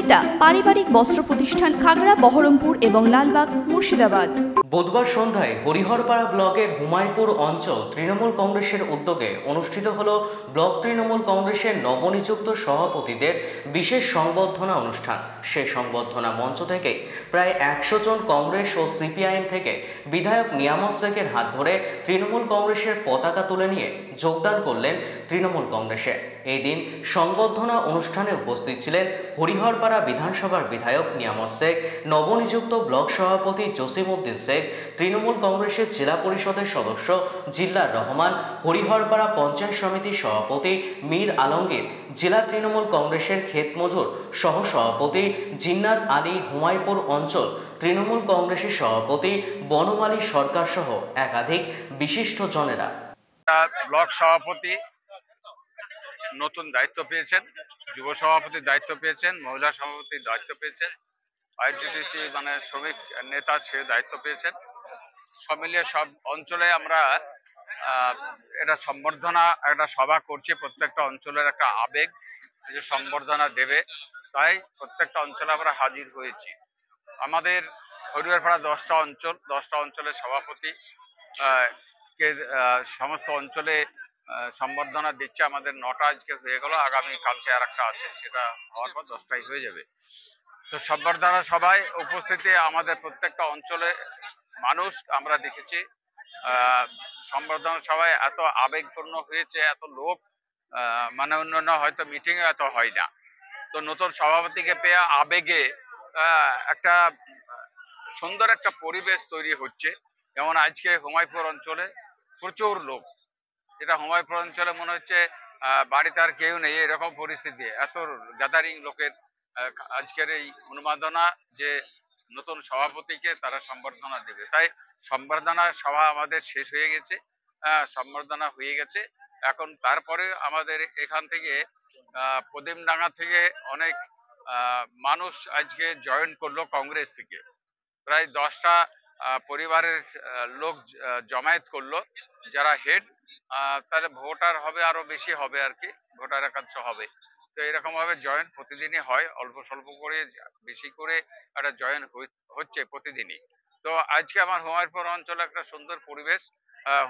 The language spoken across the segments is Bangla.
সুমিতা পারিবারিক বস্ত্র প্রতিষ্ঠান, খাগড়া, বহরমপুর এবং লালবাগ, মুর্শিদাবাদ। বুধবার সন্ধ্যায় হরিহরপাড়া ব্লকের হুমায়পুর অঞ্চল তৃণমূল কংগ্রেসের উদ্যোগে অনুষ্ঠিত হল ব্লক তৃণমূল কংগ্রেসের নবনিযুক্ত সভাপতিদের বিশেষ সংবর্ধনা অনুষ্ঠান। সেই সংবর্ধনা মঞ্চ থেকে প্রায় 100 জন কংগ্রেস ও সিপিআইএম থেকে বিধায়ক নিয়ামত শেখের হাত ধরে তৃণমূল কংগ্রেসের পতাকা তুলে নিয়ে যোগদান করলেন তৃণমূল কংগ্রেসে। এই দিন সংবর্ধনা অনুষ্ঠানে উপস্থিত ছিলেন হরিহরপাড়া বিধানসভার বিধায়ক নিয়ামত শেখ, নবনিযুক্ত ব্লক সভাপতি জসিমউদ্দিন শেখ, তৃণমূল কংগ্রেসের জেলা পরিষদের সদস্য জিল্লার রহমান, হরিহরপাড়া পঞ্চায়েত সমিতির সভাপতি মীর আলমগীর, জেলা তৃণমূল কংগ্রেসের ক্ষেতমজুর সহ সভাপতি জিন্নাত আলী, হুমায়পুর অঞ্চল তৃণমূল কংগ্রেসের সভাপতি বনমালী সরকার সহ একাধিক বিশিষ্ট জনেরা। ব্লক সভাপতি নতুন দায়িত্ব পেয়েছেন, যুব সভাপতির দায়িত্ব পেয়েছেন, মহিলা সভাপতির দায়িত্ব পেয়েছেন, আইটিডিসি মানে শ্রমিক নেতা সে দায়িত্ব পেয়েছেন। সব মিলিয়ে সব অঞ্চলে আমরা এটা সম্বর্ধনা একটা সভা করছি। প্রত্যেকটা অঞ্চলের একটা আবেগ যে সম্বর্ধনা দেবে, তাই প্রত্যেকটা অঞ্চলে আমরা হাজির হয়েছি। আমাদের হরিহরপাড়া 10টা অঞ্চলের সভাপতি কে সমস্ত অঞ্চলে সম্বর্ধনা দিচ্ছে। আমাদের 9টা আজকে হয়ে গেল, আগামী কালকে আর একটা আছে, সেটা হওয়ার পর 10টাই হয়ে যাবে। তো সম্বর্ধনা সভায় উপস্থিতি আমাদের প্রত্যেকটা অঞ্চলে মানুষ আমরা দেখেছি। সম্বর্ধনা সভায় এত আবেগপূর্ণ হয়েছে, এত লোক, মানে অন্যান্য হয়তো মিটিংয়ে এত হয় না। তো নতুন সভাপতিকে পেয়ে আবেগে একটা সুন্দর একটা পরিবেশ তৈরি হচ্ছে। যেমন আজকে হুমায়পুর অঞ্চলে প্রচুর লোক, এটা হুমায়পুর অঞ্চলে মনে হচ্ছে বাড়িতে আর কেউ নেই, এরকম পরিস্থিতি, এত গ্যাদারিং লোকের আজকের এই অনুমোদনা যে নতুন সভাপতিকে তারা সম্বর্ধনা দেবে। তাই সম্বর্ধনা সভা আমাদের শেষ হয়ে গেছে, সম্বর্ধনা হয়ে গেছে। এখন তারপরে আমাদের এখান থেকে প্রদীপডাঙ্গা থেকে অনেক মানুষ আজকে জয়েন করলো কংগ্রেস থেকে, প্রায় 10টা পরিবারের লোক জমায়েত করলো, যারা হেড। তাহলে ভোটার হবে আরো বেশি হবে আর কি, ভোটার একাংশ হবে। তো এরকম ভাবে জয়েন প্রতিদিনই হয়, অল্প স্বল্প করে বেশি করে একটা জয়েন হচ্ছে প্রতিদিনই। তো আজকে আমার হুমায়পুর অঞ্চলে একটা সুন্দর পরিবেশ,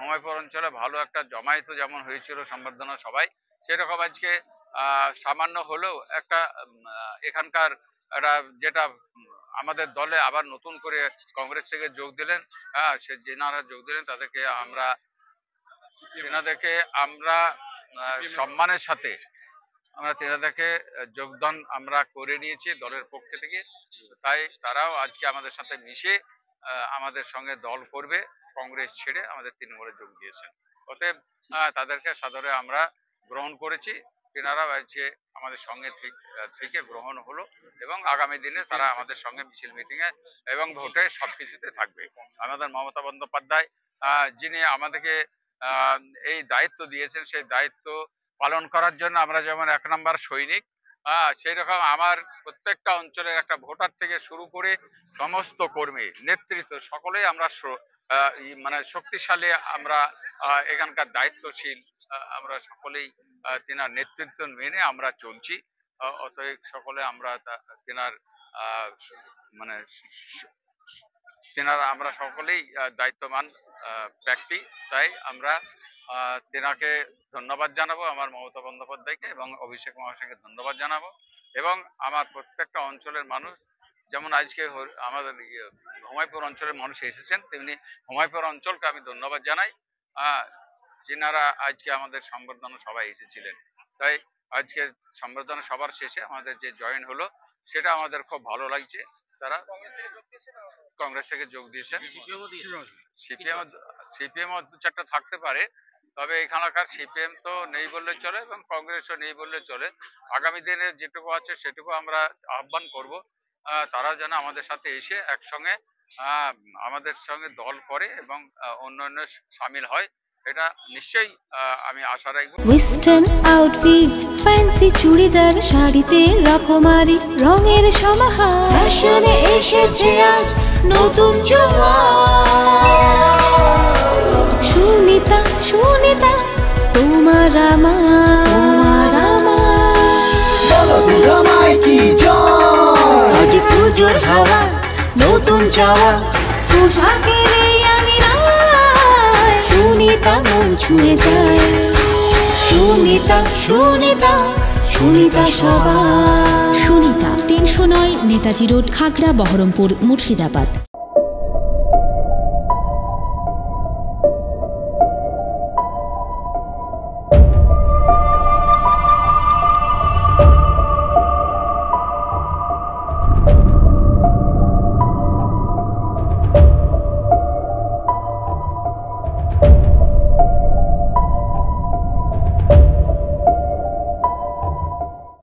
হুমায়পুর অঞ্চলে ভালো একটা জমায়েত যেমন হয়েছিল সম্বর্ধনা সবাই, সেরকম আজকে সামান্য হলেও একটা এখানকার একটা যেটা আমাদের দলে আবার নতুন করে কংগ্রেস থেকে যোগ দিলেন, সে যেনারা যোগ দিলেন তাদেরকে আমরা সম্মানের সাথে আমরা তেনাদেরকে যোগদান আমরা করে নিয়েছি দলের পক্ষ থেকে। তাই তারাও আজকে আমাদের সাথে মিশে আমাদের সঙ্গে দল করবে, কংগ্রেস ছেড়ে আমাদের তৃণমূলে যোগ দিয়েছেন। অতএব তাদেরকে সাদরে আমরা গ্রহণ করেছি, তেনারাও আজকে আমাদের সঙ্গে থেকে গ্রহণ হলো এবং আগামী দিনে তারা আমাদের সঙ্গে মিছিল মিটিংয়ে এবং ভোটে সবকিছুতে থাকবে। আমাদের মমতা বন্দ্যোপাধ্যায় যিনি আমাদেরকে এই দায়িত্ব দিয়েছেন, সেই দায়িত্ব পালন করার জন্য আমরা যেমন 1 নম্বর সৈনিক, সেই রকম আমার প্রত্যেকটা অঞ্চলের একটা ভোটার থেকে শুরু করে সমস্ত কর্মী নেতৃত্ব সকলেই আমরা মানে শক্তিশালী, আমরা এখানকার দায়িত্বশীল, আমরা সকলেই তেনার নেতৃত্ব মেনে আমরা চলছি। অতএব সকলে আমরা তেনার মানে তেনারা আমরা সকলেই দায়িত্ববান ব্যক্তি। তাই আমরা তেনাকে ধন্যবাদ জানাবো, আমার মমতা বন্দ্যোপাধ্যায়কে এবং অভিষেক মহাশয়কে ধন্যবাদ জানাবো। এবং আমার প্রত্যেকটা অঞ্চলের মানুষ, যেমন আজকে আমাদের হুমায়পুর অঞ্চলের মানুষ এসেছেন, তেমনি হুমায়পুর অঞ্চলকে আমি ধন্যবাদ জানাই, যিনারা আজকে আমাদের সম্বর্ধনা সভায় এসেছিলেন। তাই আজকে সম্বর্ধনা সভার শেষে আমাদের যে জয়েন হলো সেটা আমাদের খুব ভালো লাগছে। তারা কংগ্রেস থেকে যোগ দিয়েছেন, সিপিএম 2-4টা থাকতে পারে, তবে এখানকার সিপিএম তো নেই বললে চলে এবং কংগ্রেসও নেই বললে চলে। আগামী দিনে যেটুকু আছে সেটুকু আমরা আহ্বান করব, তারা যেন আমাদের সাথে এসে একসঙ্গে আমাদের সঙ্গে দল করে এবং অন্যান্য সামিল হয়, এটা নিশ্চয়ই আমি আশা রাখব। ওয়েস্টার্ন আউটফিট, ফ্যান্সি চুড়িদার, শাড়িতে রকমারি রঙের সমাহার, ফ্যাশনে এসেছে আজ নতুন সুনিতা, সুনিতা তোমার আমার, তোমার আমার। মন চাওয়া পোশাকের এই আমিরায় সুনিতা মন ছুঁয়ে যায় সুনিতা সুনিতা সুনিতা সবার। সুনিতা 309 নেতাজি রোড, খাগড়া, বহরমপুর, মুর্শিদাবাদ।